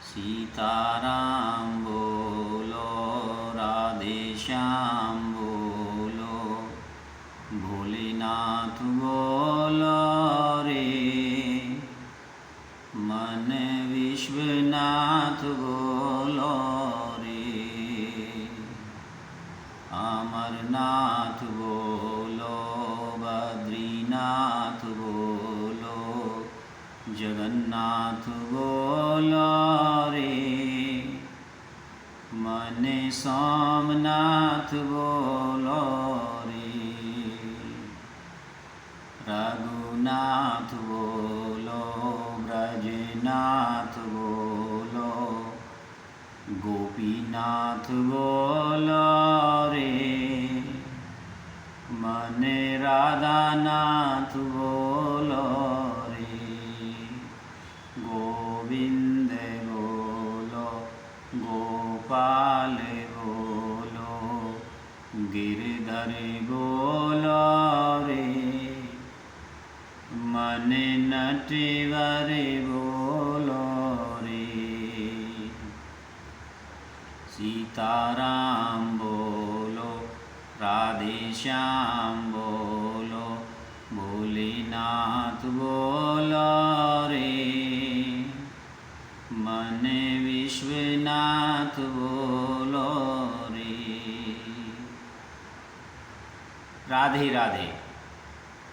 सीताराम बोलो, राधे श्याम बोलो, भोलेनाथ बोलो रे, मन विश्वनाथ बोलो रे, अमरनाथ बोलो, बद्रीनाथ बोलो, जगन्नाथ बोलो रे, मन सोमनाथ बोलो रे, रघुनाथ बोलो, ब्रजनाथ बोलो, गोपीनाथ बोलो रे, मन राधानाथ बोलो रे, गोविंद बोलो, गोपाल बोलो, गिरधर बोलो रे, मन नटवर बोलो रे, सीताराम बोलो, राधे श्याम बोलो, भोलेनाथ बोलो रे, मन विश्वनाथ बोलो रे। राधे राधे।